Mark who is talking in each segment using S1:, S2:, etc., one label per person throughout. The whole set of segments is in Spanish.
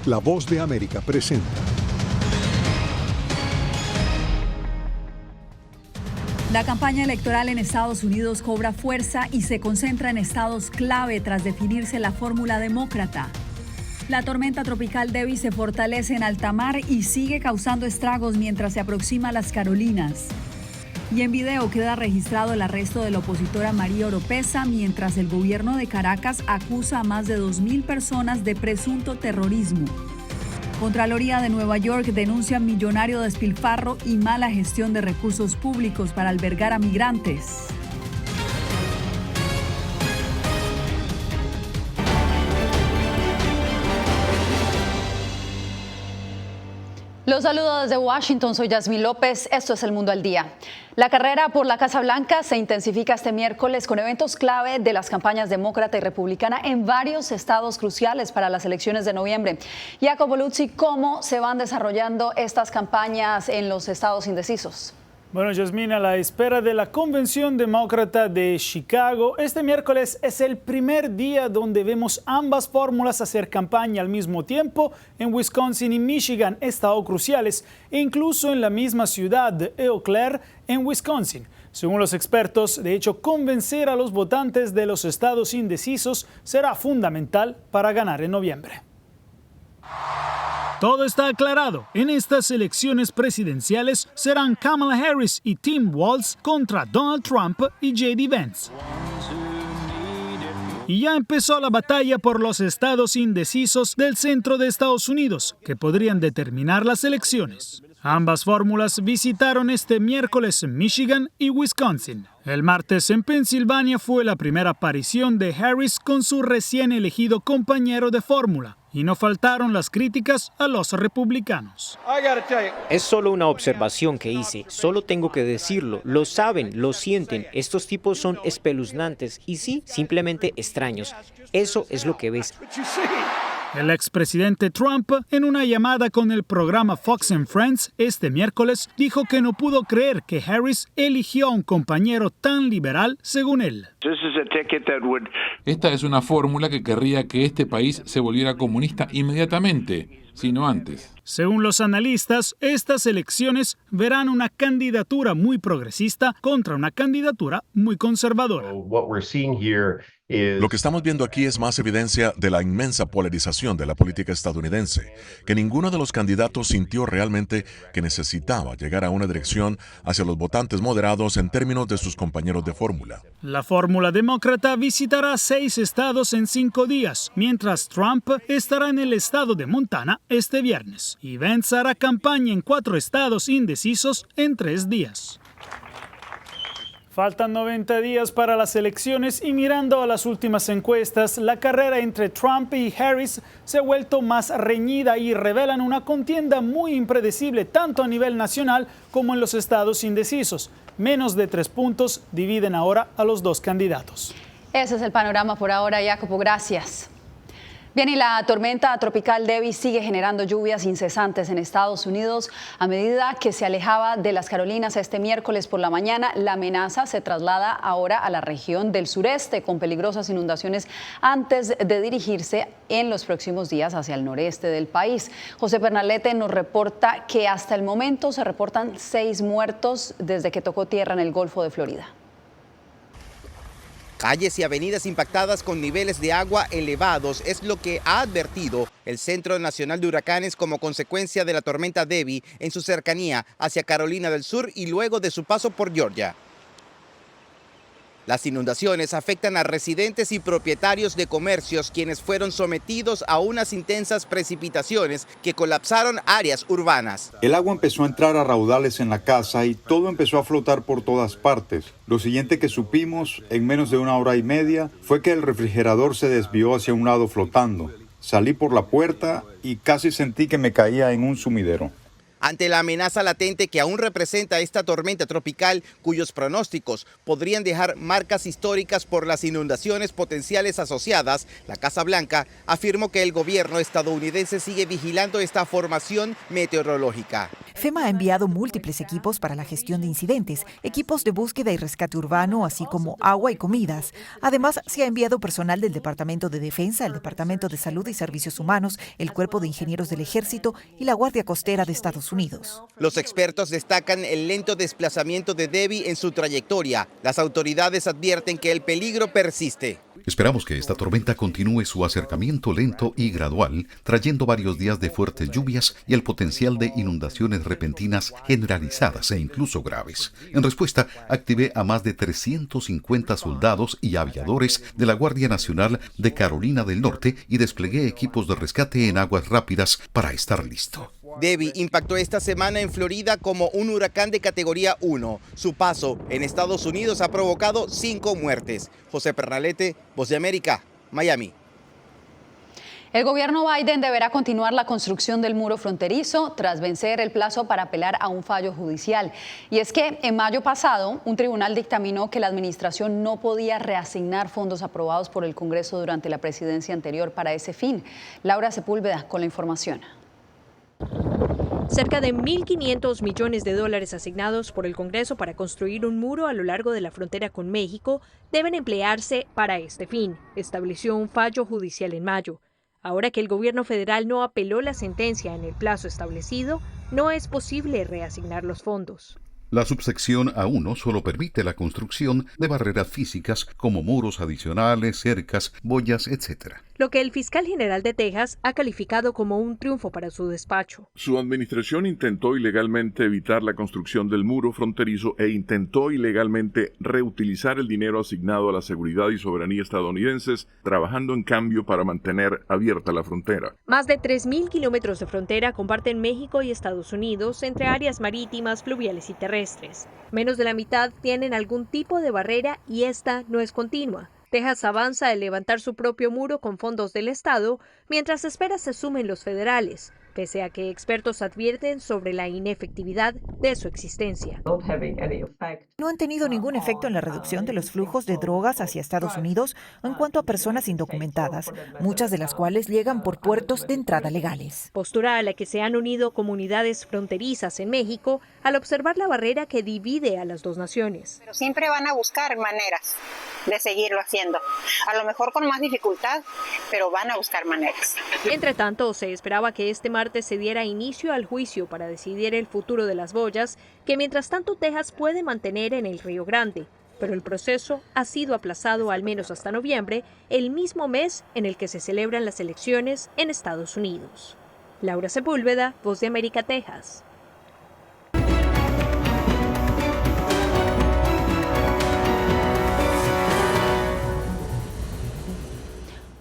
S1: La Voz de América presenta.
S2: La campaña electoral en Estados Unidos cobra fuerza y se concentra en estados clave tras definirse la fórmula demócrata. La tormenta tropical Debbie se fortalece en alta mar y sigue causando estragos mientras se aproxima a las Carolinas. Y en video queda registrado el arresto de la opositora María Oropesa mientras el gobierno de Caracas acusa a más de 2.000 personas de presunto terrorismo. Contraloría de Nueva York denuncia millonario despilfarro y mala gestión de recursos públicos para albergar a migrantes.
S3: Los saludo desde Washington, soy Yasmín López, esto es El Mundo al Día. La carrera por la Casa Blanca se intensifica este miércoles con eventos clave de las campañas demócrata y republicana en varios estados cruciales para las elecciones de noviembre. Jacopo Luzzi, ¿cómo se van desarrollando estas campañas en los estados indecisos?
S4: Bueno, Yasmín, a la espera de la Convención Demócrata de Chicago, este miércoles es el primer día donde vemos ambas fórmulas hacer campaña al mismo tiempo en Wisconsin y Michigan, estados cruciales, e incluso en la misma ciudad de Eau Claire, en Wisconsin. Según los expertos, de hecho, convencer a los votantes de los estados indecisos será fundamental para ganar en noviembre. Todo está aclarado. En estas elecciones presidenciales serán Kamala Harris y Tim Walz contra Donald Trump y J.D. Vance. Y ya empezó la batalla por los estados indecisos del centro de Estados Unidos, que podrían determinar las elecciones. Ambas fórmulas visitaron este miércoles Michigan y Wisconsin. El martes en Pensilvania fue la primera aparición de Harris con su recién elegido compañero de fórmula. Y no faltaron las críticas a los republicanos.
S5: Es solo una observación que hice, solo tengo que decirlo, lo saben, lo sienten, estos tipos son espeluznantes y sí, simplemente extraños. Eso es lo que ves.
S4: El expresidente Trump, en una llamada con el programa Fox and Friends este miércoles, dijo que no pudo creer que Harris eligió a un compañero tan liberal según él.
S6: Esta es una fórmula que querría que este país se volviera comunista inmediatamente, sino antes.
S4: Según los analistas, estas elecciones verán una candidatura muy progresista contra una candidatura muy conservadora.
S7: Lo que estamos viendo aquí es más evidencia de la inmensa polarización de la política estadounidense, que ninguno de los candidatos sintió realmente que necesitaba llegar a una dirección hacia los votantes moderados en términos de sus compañeros de fórmula.
S4: La fórmula demócrata visitará 6 estados en 5 días, mientras Trump estará en el estado de Montana este viernes, y Vance hará campaña en 4 estados indecisos en 3 días. Faltan 90 días para las elecciones y mirando a las últimas encuestas, la carrera entre Trump y Harris se ha vuelto más reñida y revelan una contienda muy impredecible tanto a nivel nacional como en los estados indecisos. Menos de 3 puntos dividen ahora a los dos candidatos.
S3: Ese es el panorama por ahora, Jacopo. Gracias. Bien, y la tormenta tropical Debbie sigue generando lluvias incesantes en Estados Unidos. A medida que se alejaba de las Carolinas este miércoles por la mañana, la amenaza se traslada ahora a la región del sureste con peligrosas inundaciones antes de dirigirse en los próximos días hacia el noreste del país. José Pernalete nos reporta que hasta el momento se reportan 6 muertos desde que tocó tierra en el Golfo de Florida.
S8: Calles y avenidas impactadas con niveles de agua elevados es lo que ha advertido el Centro Nacional de Huracanes como consecuencia de la tormenta Debbie en su cercanía hacia Carolina del Sur y luego de su paso por Georgia. Las inundaciones afectan a residentes y propietarios de comercios quienes fueron sometidos a unas intensas precipitaciones que colapsaron áreas urbanas.
S9: El agua empezó a entrar a raudales en la casa y todo empezó a flotar por todas partes. Lo siguiente que supimos en menos de 1 hora y media fue que el refrigerador se desvió hacia un lado flotando. Salí por la puerta y casi sentí que me caía en un sumidero.
S8: Ante la amenaza latente que aún representa esta tormenta tropical, cuyos pronósticos podrían dejar marcas históricas por las inundaciones potenciales asociadas, la Casa Blanca afirmó que el gobierno estadounidense sigue vigilando esta formación meteorológica.
S10: FEMA ha enviado múltiples equipos para la gestión de incidentes, equipos de búsqueda y rescate urbano, así como agua y comidas. Además, se ha enviado personal del Departamento de Defensa, el Departamento de Salud y Servicios Humanos, el Cuerpo de Ingenieros del Ejército y la Guardia Costera de Estados Unidos.
S8: Los expertos destacan el lento desplazamiento de Debbie en su trayectoria. Las autoridades advierten que el peligro persiste.
S11: Esperamos que esta tormenta continúe su acercamiento lento y gradual, trayendo varios días de fuertes lluvias y el potencial de inundaciones repentinas generalizadas e incluso graves. En respuesta, activé a más de 350 soldados y aviadores de la Guardia Nacional de Carolina del Norte y desplegué equipos de rescate en aguas rápidas para estar listo.
S8: Debbie impactó esta semana en Florida como un huracán de categoría 1. Su paso en Estados Unidos ha provocado 5 muertes. José Pernalete, Voz de América, Miami.
S3: El gobierno Biden deberá continuar la construcción del muro fronterizo tras vencer el plazo para apelar a un fallo judicial. Y es que en mayo pasado, un tribunal dictaminó que la administración no podía reasignar fondos aprobados por el Congreso durante la presidencia anterior para ese fin. Laura Sepúlveda con la información.
S12: Cerca de $1.500 millones asignados por el Congreso para construir un muro a lo largo de la frontera con México deben emplearse para este fin, estableció un fallo judicial en mayo. Ahora que el gobierno federal no apeló la sentencia en el plazo establecido, no es posible reasignar los fondos.
S11: La subsección A1 solo permite la construcción de barreras físicas como muros adicionales, cercas, boyas, etc.
S12: Lo que el fiscal general de Texas ha calificado como un triunfo para su despacho.
S13: Su administración intentó ilegalmente evitar la construcción del muro fronterizo e intentó ilegalmente reutilizar el dinero asignado a la seguridad y soberanía estadounidenses, trabajando en cambio para mantener abierta la frontera.
S12: Más de 3.000 kilómetros de frontera comparten México y Estados Unidos entre áreas marítimas, fluviales y terrestres. Menos de la mitad tienen algún tipo de barrera y esta no es continua. Texas avanza en levantar su propio muro con fondos del Estado, mientras espera se sumen los federales, pese a que expertos advierten sobre la inefectividad de su existencia.
S10: No han tenido ningún efecto en la reducción de los flujos de drogas hacia Estados Unidos en cuanto a personas indocumentadas, muchas de las cuales llegan por puertos de entrada legales.
S12: Postura a la que se han unido comunidades fronterizas en México al observar la barrera que divide a las dos naciones.
S14: Pero siempre van a buscar maneras de seguirlo haciendo, a lo mejor con más dificultad, pero van a buscar maneras.
S12: Entre tanto, se esperaba que este martes se diera inicio al juicio para decidir el futuro de las boyas, que mientras tanto Texas puede mantener en el Río Grande, pero el proceso ha sido aplazado al menos hasta noviembre, el mismo mes en el que se celebran las elecciones en Estados Unidos. Laura Sepúlveda, Voz de América, Texas.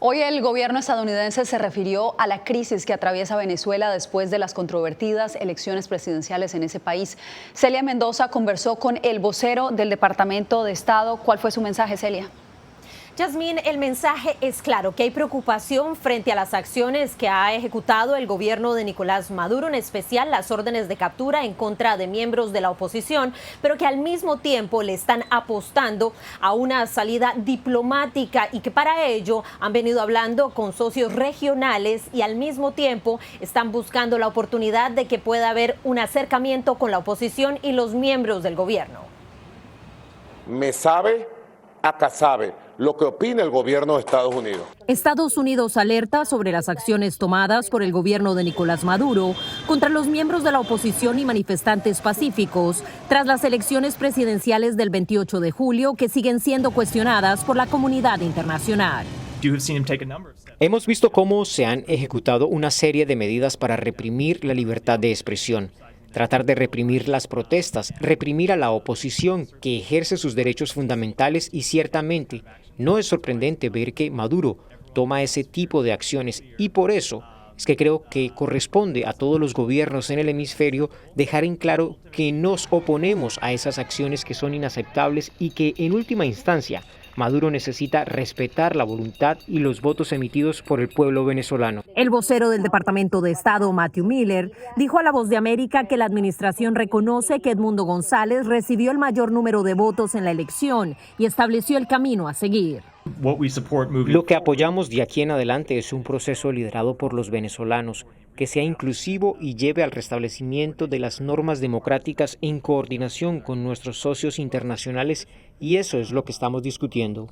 S3: Hoy el gobierno estadounidense se refirió a la crisis que atraviesa Venezuela después de las controvertidas elecciones presidenciales en ese país. Celia Mendoza conversó con el vocero del Departamento de Estado. ¿Cuál fue su mensaje, Celia?
S15: Yasmín, el mensaje es claro, que hay preocupación frente a las acciones que ha ejecutado el gobierno de Nicolás Maduro, en especial las órdenes de captura en contra de miembros de la oposición, pero que al mismo tiempo le están apostando a una salida diplomática y que para ello han venido hablando con socios regionales y al mismo tiempo están buscando la oportunidad de que pueda haber un acercamiento con la oposición y los miembros del gobierno.
S16: Me sabe, acá sabe lo que opina el gobierno de Estados Unidos.
S15: Estados Unidos alerta sobre las acciones tomadas por el gobierno de Nicolás Maduro contra los miembros de la oposición y manifestantes pacíficos tras las elecciones presidenciales del 28 de julio que siguen siendo cuestionadas por la comunidad internacional.
S5: Hemos visto cómo se han ejecutado una serie de medidas para reprimir la libertad de expresión. Tratar de reprimir las protestas, reprimir a la oposición que ejerce sus derechos fundamentales y ciertamente no es sorprendente ver que Maduro toma ese tipo de acciones y por eso es que creo que corresponde a todos los gobiernos en el hemisferio dejar en claro que nos oponemos a esas acciones que son inaceptables y que en última instancia Maduro necesita respetar la voluntad y los votos emitidos por el pueblo venezolano.
S15: El vocero del Departamento de Estado, Matthew Miller, dijo a La Voz de América que la administración reconoce que Edmundo González recibió el mayor número de votos en la elección y estableció el camino a seguir.
S5: Lo que apoyamos de aquí en adelante es un proceso liderado por los venezolanos, que sea inclusivo y lleve al restablecimiento de las normas democráticas en coordinación con nuestros socios internacionales, y eso es lo que estamos discutiendo.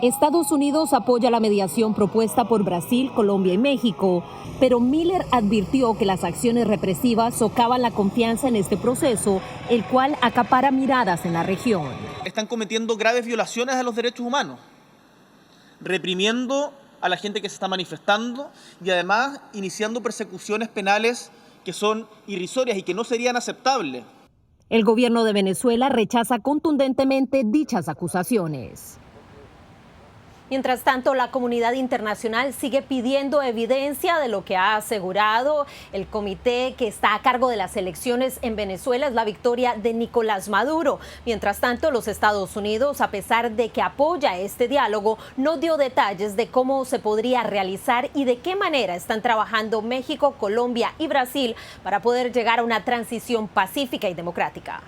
S15: Estados Unidos apoya la mediación propuesta por Brasil, Colombia y México, pero Miller advirtió que las acciones represivas socavan la confianza en este proceso, el cual acapara miradas en la región.
S17: Están cometiendo graves violaciones a los derechos humanos, reprimiendo a la gente que se está manifestando y además iniciando persecuciones penales que son irrisorias y que no serían aceptables.
S15: El gobierno de Venezuela rechaza contundentemente dichas acusaciones. Mientras tanto, la comunidad internacional sigue pidiendo evidencia de lo que ha asegurado el comité que está a cargo de las elecciones en Venezuela, es la victoria de Nicolás Maduro. Mientras tanto, los Estados Unidos, a pesar de que apoya este diálogo, no dio detalles de cómo se podría realizar y de qué manera están trabajando México, Colombia y Brasil para poder llegar a una transición pacífica y democrática.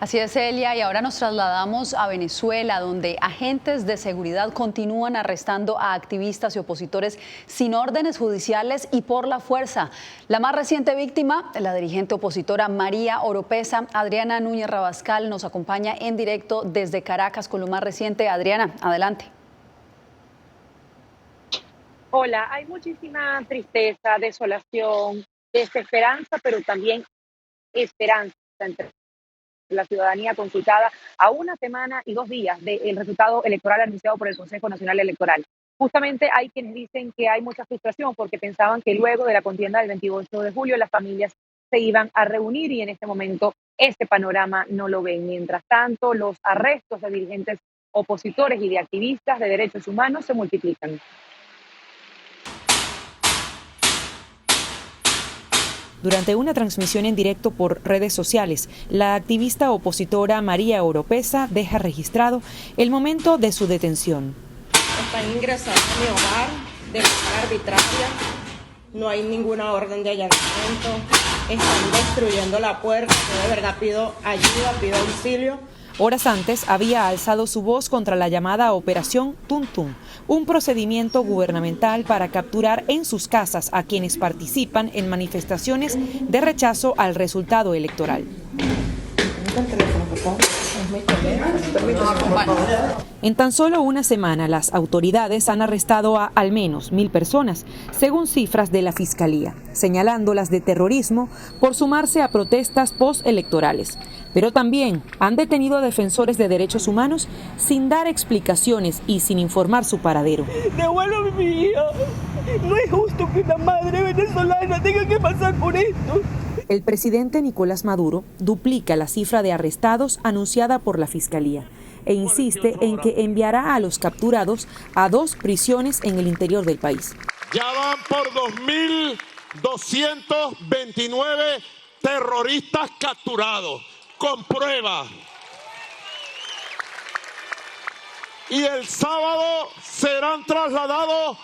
S3: Así es, Celia, y ahora nos trasladamos a Venezuela, donde agentes de seguridad continúan arrestando a activistas y opositores sin órdenes judiciales y por la fuerza. La más reciente víctima, la dirigente opositora María Oropesa. Adriana Núñez Rabascal nos acompaña en directo desde Caracas con lo más reciente. Adriana, adelante.
S18: Hola, hay muchísima tristeza, desolación, desesperanza, pero también esperanza entre la ciudadanía consultada a una semana y 2 días del resultado electoral anunciado por el Consejo Nacional Electoral. Justamente hay quienes dicen que hay mucha frustración porque pensaban que luego de la contienda del 28 de julio las familias se iban a reunir y en este momento este panorama no lo ven. Mientras tanto, los arrestos de dirigentes opositores y de activistas de derechos humanos se multiplican.
S19: Durante una transmisión en directo por redes sociales, la activista opositora María Oropesa deja registrado el momento de su detención.
S20: Están ingresando a mi hogar de manera arbitraria, no hay ninguna orden de allanamiento, están destruyendo la puerta, yo de verdad pido ayuda, pido auxilio.
S19: Horas antes había alzado su voz contra la llamada Operación Tuntún, un procedimiento gubernamental para capturar en sus casas a quienes participan en manifestaciones de rechazo al resultado electoral. En tan solo una semana, las autoridades han arrestado a al menos 1.000 personas, según cifras de la Fiscalía, señalándolas de terrorismo por sumarse a protestas postelectorales. Pero también han detenido a defensores de derechos humanos sin dar explicaciones y sin informar su paradero.
S21: Devuélvame mi hija. No es justo que una madre venezolana tenga que pasar por esto.
S19: El presidente Nicolás Maduro duplica la cifra de arrestados anunciada por la Fiscalía e insiste en que enviará a los capturados a 2 prisiones en el interior del país.
S16: Ya van por 2.229 terroristas capturados, con pruebas. Y el sábado serán trasladados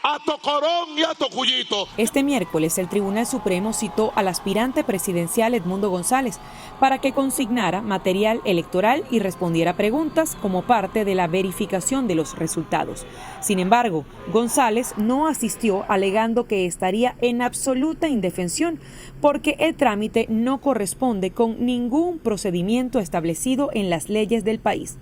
S16: a Tocorón y a Tocuyito.
S19: Este miércoles el Tribunal Supremo citó al aspirante presidencial Edmundo González para que consignara material electoral y respondiera preguntas como parte de la verificación de los resultados. Sin embargo, González no asistió, alegando que estaría en absoluta indefensión porque el trámite no corresponde con ningún procedimiento establecido en las leyes del país.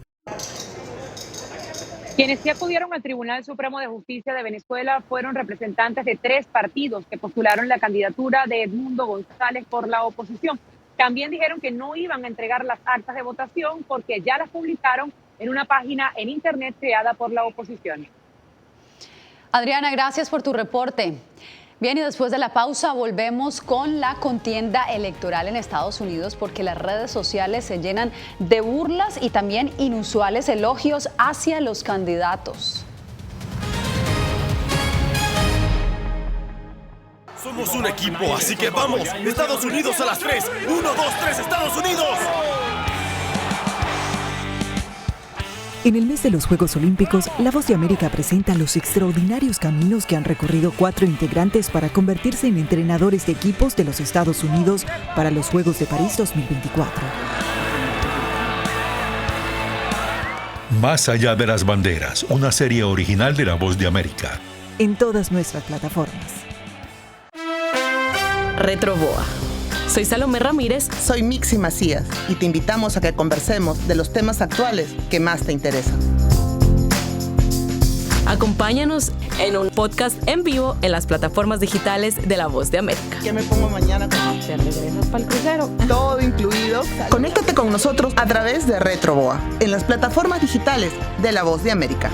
S18: Quienes sí acudieron al Tribunal Supremo de Justicia de Venezuela fueron representantes de 3 partidos que postularon la candidatura de Edmundo González por la oposición. También dijeron que no iban a entregar las actas de votación porque ya las publicaron en una página en internet creada por la oposición.
S3: Adriana, gracias por tu reporte. Bien, y después de la pausa volvemos con la contienda electoral en Estados Unidos porque las redes sociales se llenan de burlas y también inusuales elogios hacia los candidatos.
S22: Somos un equipo, así que vamos. Estados Unidos a las 3. 1, 2, 3, Estados Unidos.
S23: En el mes de los Juegos Olímpicos, La Voz de América presenta los extraordinarios caminos que han recorrido 4 integrantes para convertirse en entrenadores de equipos de los Estados Unidos para los Juegos de París 2024.
S1: Más allá de las banderas, una serie original de La Voz de América.
S23: En todas nuestras plataformas.
S2: Retroboa. Soy Salomé Ramírez.
S6: Soy Mixi Macías y te invitamos a que conversemos de los temas actuales que más te interesan.
S2: Acompáñanos en un podcast en vivo en las plataformas digitales de La Voz de América.
S6: ¿Qué me pongo mañana?
S2: ¿Te regresas para el crucero?
S6: Todo incluido. Conéctate con nosotros a través de Retroboa en las plataformas digitales de La Voz de América.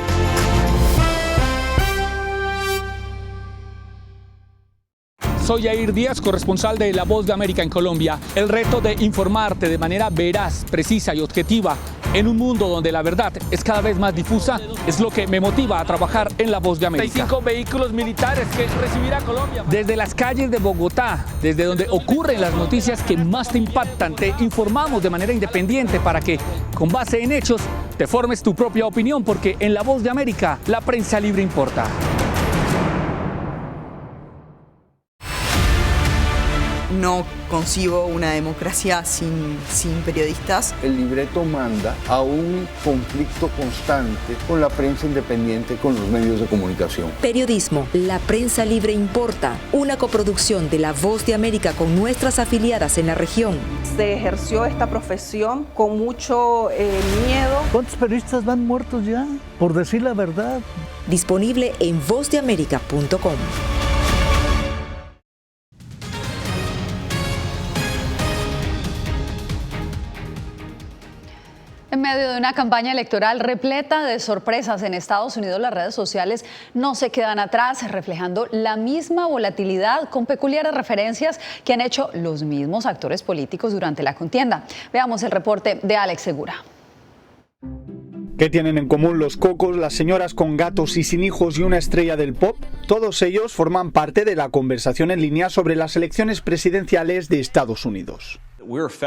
S24: Soy Yair Díaz, corresponsal de La Voz de América en Colombia. El reto de informarte de manera veraz, precisa y objetiva en un mundo donde la verdad es cada vez más difusa es lo que me motiva a trabajar en La Voz de América. 65 vehículos militares que recibirá Colombia. Desde las calles de Bogotá, desde donde ocurren las noticias que más te impactan, te informamos de manera independiente para que, con base en hechos, te formes tu propia opinión, porque en La Voz de América la prensa libre importa.
S25: No concibo una democracia sin periodistas.
S26: El libreto manda a un conflicto constante con la prensa independiente, con los medios de comunicación.
S23: Periodismo, la prensa libre importa. Una coproducción de La Voz de América con nuestras afiliadas en la región.
S27: Se ejerció esta profesión con mucho miedo.
S28: ¿Cuántos periodistas van muertos ya por decir la verdad?
S23: Disponible en vozdeamerica.com.
S3: En medio de una campaña electoral repleta de sorpresas en Estados Unidos, las redes sociales no se quedan atrás, reflejando la misma volatilidad con peculiares referencias que han hecho los mismos actores políticos durante la contienda. Veamos el reporte de Alex Segura.
S29: ¿Qué tienen en común los cocos, las señoras con gatos y sin hijos y una estrella del pop? Todos ellos forman parte de la conversación en línea sobre las elecciones presidenciales de Estados Unidos.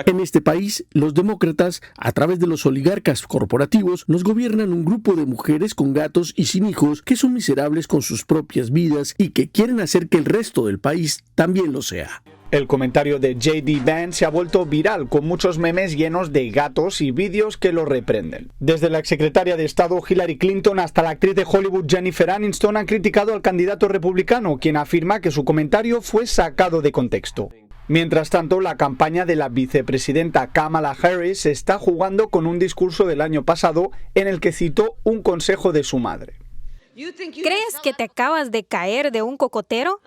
S30: En este país, los demócratas, a través de los oligarcas corporativos, nos gobiernan un grupo de mujeres con gatos y sin hijos que son miserables con sus propias vidas y que quieren hacer que el resto del país también lo sea.
S29: El comentario de J.D. Vance se ha vuelto viral, con muchos memes llenos de gatos y vídeos que lo reprenden. Desde la exsecretaria de Estado Hillary Clinton hasta la actriz de Hollywood Jennifer Aniston han criticado al candidato republicano, quien afirma que su comentario fue sacado de contexto. Mientras tanto, la campaña de la vicepresidenta Kamala Harris se está jugando con un discurso del año pasado en el que citó un consejo de su madre.
S31: ¿Crees que te acabas de caer de un cocotero?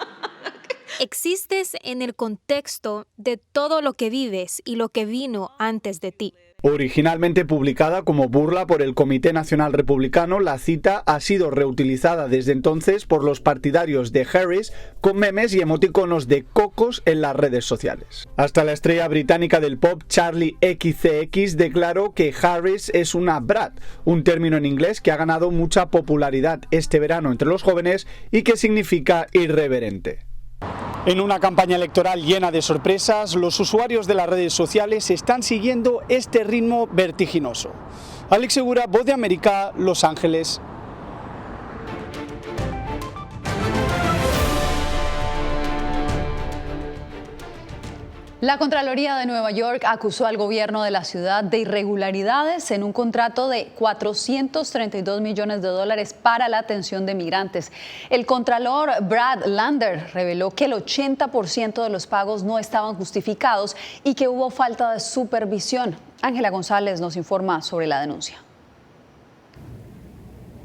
S31: Existes en el contexto de todo lo que vives y lo que vino antes de ti.
S29: Originalmente publicada como burla por el Comité Nacional Republicano, la cita ha sido reutilizada desde entonces por los partidarios de Harris con memes y emoticonos de cocos en las redes sociales. Hasta la estrella británica del pop Charli XCX declaró que Harris es una brat, un término en inglés que ha ganado mucha popularidad este verano entre los jóvenes y que significa irreverente. En una campaña electoral llena de sorpresas, los usuarios de las redes sociales están siguiendo este ritmo vertiginoso. Alex Segura, Voz de América, Los Ángeles.
S3: La Contraloría de Nueva York acusó al gobierno de la ciudad de irregularidades en un contrato de $432 millones para la atención de migrantes. El contralor Brad Lander reveló que el 80% de los pagos no estaban justificados y que hubo falta de supervisión. Ángela González nos informa sobre la denuncia.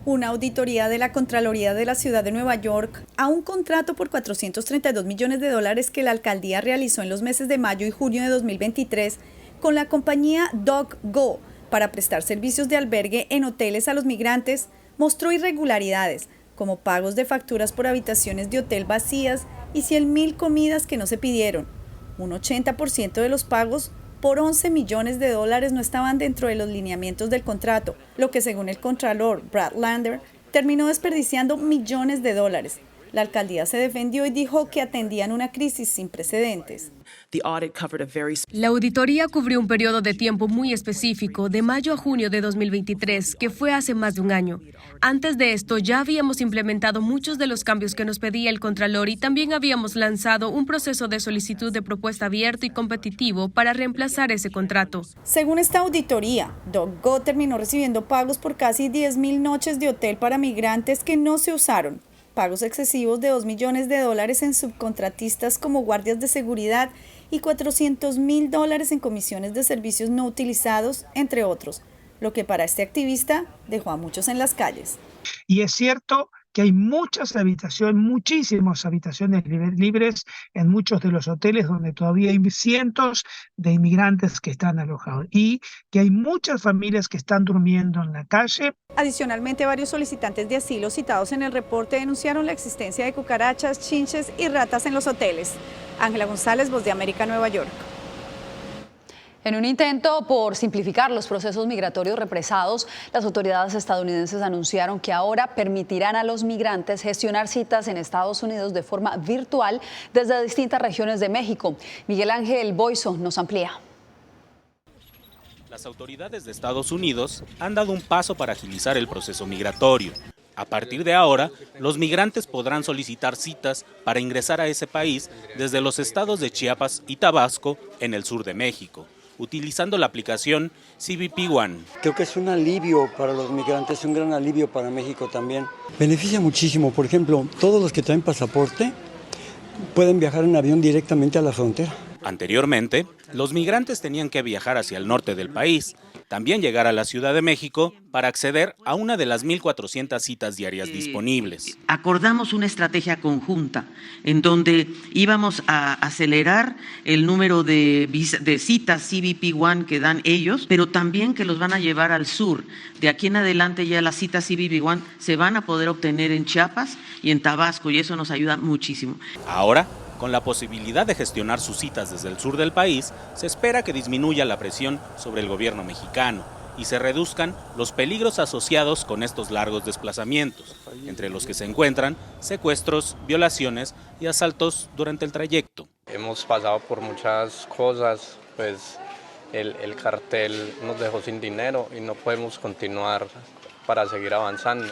S32: Una auditoría de la Contraloría de la Ciudad de Nueva York a un contrato por $432 millones que la alcaldía realizó en los meses de mayo y junio de 2023 con la compañía DocGo para prestar servicios de albergue en hoteles a los migrantes, mostró irregularidades, como pagos de facturas por habitaciones de hotel vacías y 100,000 comidas que no se pidieron. Un 80% de los pagos por $11 millones no estaban dentro de los lineamientos del contrato, lo que según el contralor Brad Lander terminó desperdiciando millones de dólares. La alcaldía se defendió y dijo que atendían una crisis sin precedentes.
S4: La auditoría cubrió un periodo de tiempo muy específico, de mayo a junio de 2023, que fue hace más de un año. Antes de esto, ya habíamos implementado muchos de los cambios que nos pedía el Contralor y también habíamos lanzado un proceso de solicitud de propuesta abierto y competitivo para reemplazar ese contrato.
S32: Según esta auditoría, DocGo terminó recibiendo pagos por casi 10.000 noches de hotel para migrantes que no se usaron. Pagos excesivos de $2 millones en subcontratistas como guardias de seguridad y $400.000 en comisiones de servicios no utilizados, entre otros, lo que para este activista dejó a muchos en las calles.
S5: Y es cierto que hay muchas habitaciones, muchísimas habitaciones libres en muchos de los hoteles donde todavía hay cientos de inmigrantes que están alojados y que hay muchas familias que están durmiendo en la calle.
S32: Adicionalmente, varios solicitantes de asilo citados en el reporte denunciaron la existencia de cucarachas, chinches y ratas en los hoteles. Ángela González, Voz de América, Nueva York.
S3: En un intento por simplificar los procesos migratorios represados, las autoridades estadounidenses anunciaron que ahora permitirán a los migrantes gestionar citas en Estados Unidos de forma virtual desde distintas regiones de México. Miguel Ángel Boiso nos amplía.
S7: Las autoridades de Estados Unidos han dado un paso para agilizar el proceso migratorio. A partir de ahora, los migrantes podrán solicitar citas para ingresar a ese país desde los estados de Chiapas y Tabasco, en el sur de México, utilizando la aplicación CBP One.
S8: Creo que es un alivio para los migrantes, un gran alivio para México también. Beneficia muchísimo, por ejemplo, todos los que traen pasaporte pueden viajar en avión directamente a la frontera.
S7: Anteriormente, los migrantes tenían que viajar hacia el norte del país, también llegar a la Ciudad de México para acceder a una de las 1.400 citas diarias disponibles.
S9: Acordamos una estrategia conjunta en donde íbamos a acelerar el número de citas CBP One que dan ellos, pero también que los van a llevar al sur. De aquí en adelante ya las citas CBP One se van a poder obtener en Chiapas y en Tabasco, y eso nos ayuda muchísimo.
S7: Ahora, con la posibilidad de gestionar sus citas desde el sur del país, se espera que disminuya la presión sobre el gobierno mexicano y se reduzcan los peligros asociados con estos largos desplazamientos, entre los que se encuentran secuestros, violaciones y asaltos durante el trayecto.
S10: Hemos pasado por muchas cosas, pues el cartel nos dejó sin dinero y no podemos continuar para seguir avanzando.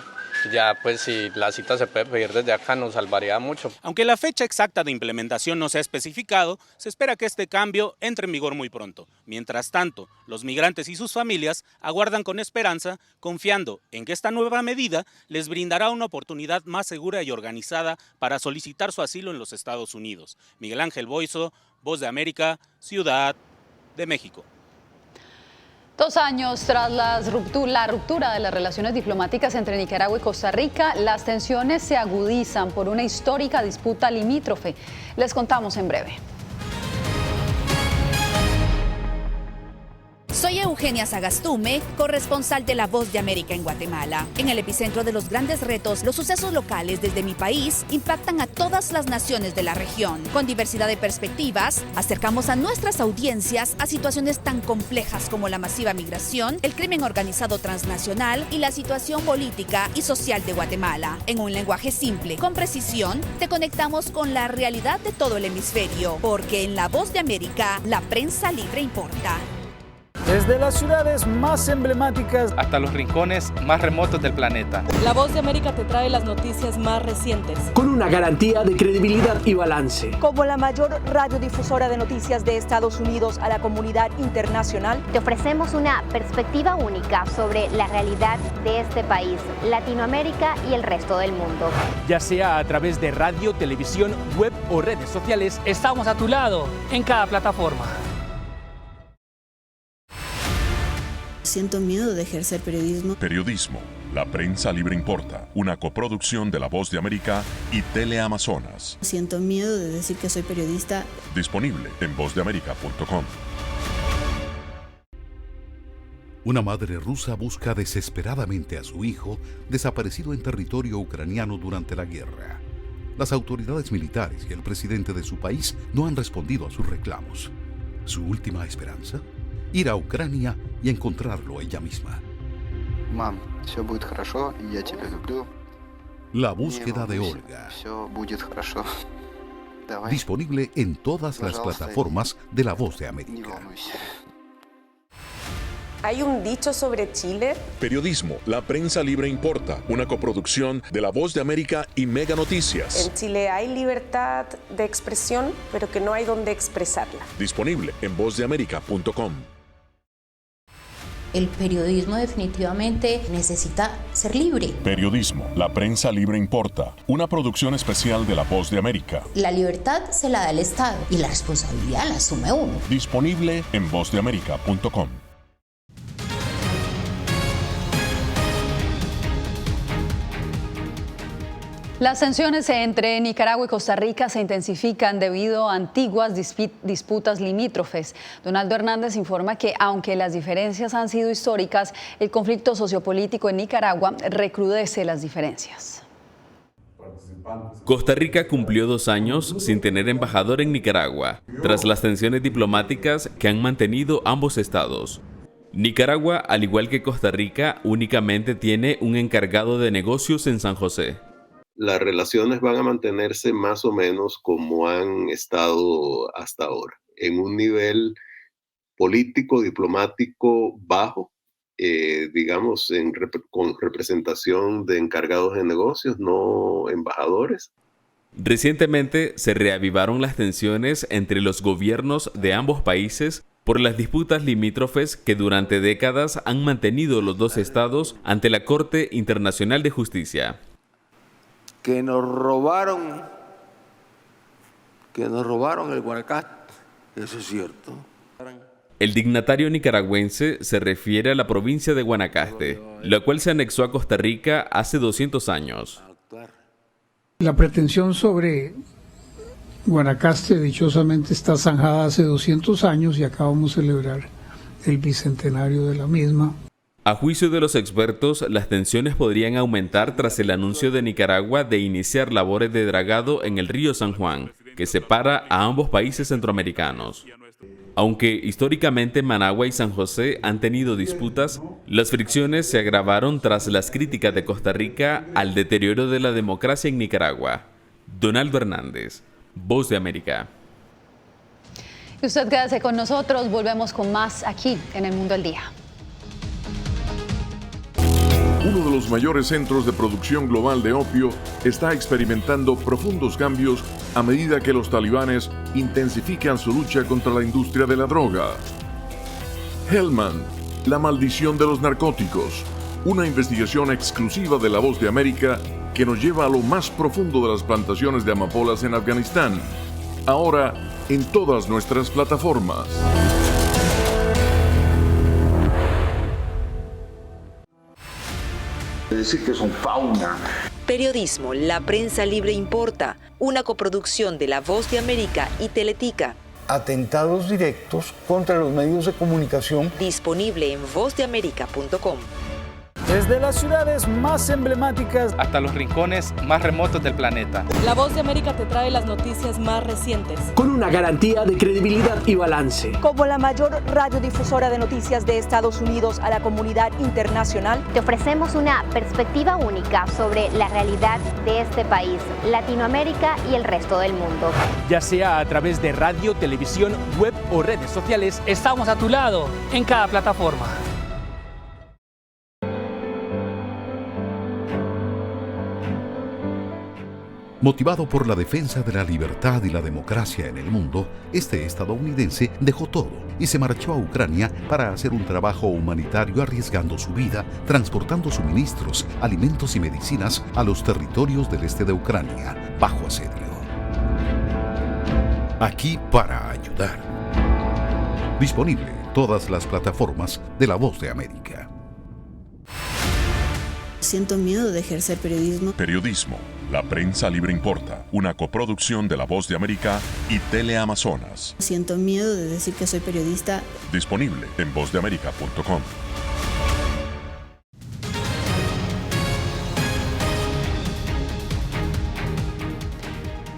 S10: Ya, pues si la cita se puede pedir desde acá, nos salvaría mucho.
S7: Aunque la fecha exacta de implementación no se ha especificado, se espera que este cambio entre en vigor muy pronto. Mientras tanto, los migrantes y sus familias aguardan con esperanza, confiando en que esta nueva medida les brindará una oportunidad más segura y organizada para solicitar su asilo en los Estados Unidos. Miguel Ángel Boiso, Voz de América, Ciudad de México.
S3: 2 años tras la ruptura de las relaciones diplomáticas entre Nicaragua y Costa Rica, las tensiones se agudizan por una histórica disputa limítrofe. Les contamos en breve.
S11: Soy Eugenia Sagastume, corresponsal de La Voz de América en Guatemala. En el epicentro de los grandes retos, los sucesos locales desde mi país impactan a todas las naciones de la región. Con diversidad de perspectivas, acercamos a nuestras audiencias a situaciones tan complejas como la masiva migración, el crimen organizado transnacional y la situación política y social de Guatemala. En un lenguaje simple, con precisión, te conectamos con la realidad de todo el hemisferio, porque en La Voz de América, la prensa libre importa.
S12: Desde las ciudades más emblemáticas
S13: hasta los rincones más remotos del planeta.
S2: La Voz de América te trae las noticias más recientes.
S30: Con una garantía de credibilidad y balance.
S32: Como la mayor radiodifusora de noticias de Estados Unidos a la comunidad internacional,
S14: te ofrecemos una perspectiva única sobre la realidad de este país, Latinoamérica y el resto del mundo.
S13: Ya sea a través de radio, televisión, web o redes sociales,
S15: estamos a tu lado en cada plataforma.
S17: Siento miedo de ejercer periodismo.
S33: Periodismo. La prensa libre importa. Una coproducción de La Voz de América y Teleamazonas.
S17: Siento miedo de decir que soy periodista.
S33: Disponible en vozdeamerica.com.
S1: Una madre rusa busca desesperadamente a su hijo desaparecido en territorio ucraniano durante la guerra. Las autoridades militares y el presidente de su país no han respondido a sus reclamos. ¿Su última esperanza? Ir a Ucrania y encontrarlo ella misma.
S34: Мам, все будет хорошо, я тебя люблю.
S1: La búsqueda de Olga. Disponible en todas las plataformas de La Voz de América.
S6: ¿Hay un dicho sobre Chile?
S33: Periodismo, la prensa libre importa, una coproducción de La Voz de América y Mega Noticias.
S6: En Chile hay libertad de expresión, pero que no hay donde expresarla.
S33: Disponible en vozdeamerica.com.
S16: El periodismo definitivamente necesita ser libre.
S33: Periodismo, la prensa libre importa, una producción especial de La Voz de América.
S16: La libertad se la da el Estado y la responsabilidad la asume uno.
S33: Disponible en vozdeamerica.com.
S3: Las tensiones entre Nicaragua y Costa Rica se intensifican debido a antiguas disputas limítrofes. Donaldo Hernández informa que, aunque las diferencias han sido históricas, el conflicto sociopolítico en Nicaragua recrudece las diferencias.
S18: Costa Rica cumplió 2 años sin tener embajador en Nicaragua, tras las tensiones diplomáticas que han mantenido ambos estados. Nicaragua, al igual que Costa Rica, únicamente tiene un encargado de negocios en San José.
S19: Las relaciones van a mantenerse más o menos como han estado hasta ahora, en un nivel político, diplomático bajo, digamos, con representación de encargados de negocios, no embajadores.
S18: Recientemente se reavivaron las tensiones entre los gobiernos de ambos países por las disputas limítrofes que durante décadas han mantenido los dos estados ante la Corte Internacional de Justicia.
S20: Que nos robaron el Guanacaste, eso es cierto.
S18: El dignatario nicaragüense se refiere a la provincia de Guanacaste, la cual se anexó a Costa Rica hace 200 años.
S21: La pretensión sobre Guanacaste dichosamente está zanjada hace 200 años y acabamos de celebrar el bicentenario de la misma.
S18: A juicio de los expertos, las tensiones podrían aumentar tras el anuncio de Nicaragua de iniciar labores de dragado en el río San Juan, que separa a ambos países centroamericanos. Aunque históricamente Managua y San José han tenido disputas, las fricciones se agravaron tras las críticas de Costa Rica al deterioro de la democracia en Nicaragua. Donaldo Hernández, Voz de América.
S3: Y usted quédese con nosotros, volvemos con más aquí en El Mundo al Día.
S33: Uno de los mayores centros de producción global de opio está experimentando profundos cambios a medida que los talibanes intensifican su lucha contra la industria de la droga. Helmand, la maldición de los narcóticos, una investigación exclusiva de La Voz de América que nos lleva a lo más profundo de las plantaciones de amapolas en Afganistán. Ahora en todas nuestras plataformas.
S22: Decir que son fauna.
S23: Periodismo, la prensa libre importa, una coproducción de La Voz de América y Teletica.
S22: Atentados directos contra los medios de comunicación.
S23: Disponible en vozdeamerica.com.
S12: Desde las ciudades más emblemáticas
S15: hasta los rincones más remotos del planeta.
S2: La Voz de América te trae las noticias más recientes.
S30: Con una garantía de credibilidad y balance.
S2: Como la mayor radiodifusora de noticias de Estados Unidos a la comunidad internacional,
S14: te ofrecemos una perspectiva única sobre la realidad de este país, Latinoamérica y el resto del mundo.
S13: Ya sea a través de radio, televisión, web o redes sociales,
S15: estamos a tu lado en cada plataforma.
S1: Motivado por la defensa de la libertad y la democracia en el mundo, este estadounidense dejó todo y se marchó a Ucrania para hacer un trabajo humanitario arriesgando su vida, transportando suministros, alimentos y medicinas a los territorios del este de Ucrania, bajo asedio. Aquí para ayudar. Disponible en todas las plataformas de La Voz de América.
S17: Siento miedo de ejercer periodismo.
S33: Periodismo, la prensa libre importa, una coproducción de La Voz de América y Teleamazonas.
S17: Siento miedo de decir que soy periodista.
S33: Disponible en vozdeamerica.com.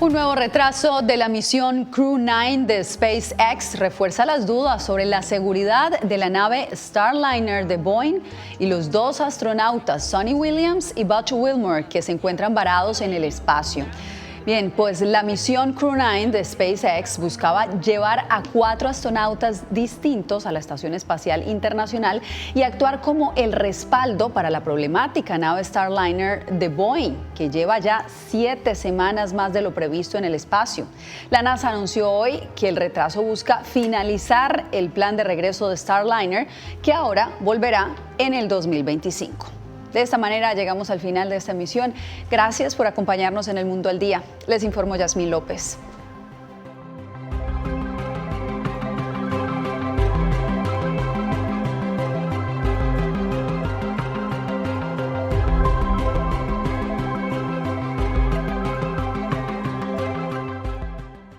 S3: Un nuevo retraso de la misión Crew 9 de SpaceX refuerza las dudas sobre la seguridad de la nave Starliner de Boeing y los dos astronautas Suni Williams y Butch Wilmore que se encuentran varados en el espacio. Bien, pues la misión Crew 9 de SpaceX buscaba llevar a 4 astronautas distintos a la Estación Espacial Internacional y actuar como el respaldo para la problemática nave Starliner de Boeing, que lleva ya 7 semanas más de lo previsto en el espacio. La NASA anunció hoy que el retraso busca finalizar el plan de regreso de Starliner, que ahora volverá en el 2025. De esta manera llegamos al final de esta emisión. Gracias por acompañarnos en El Mundo al Día. Les informó Yasmín López.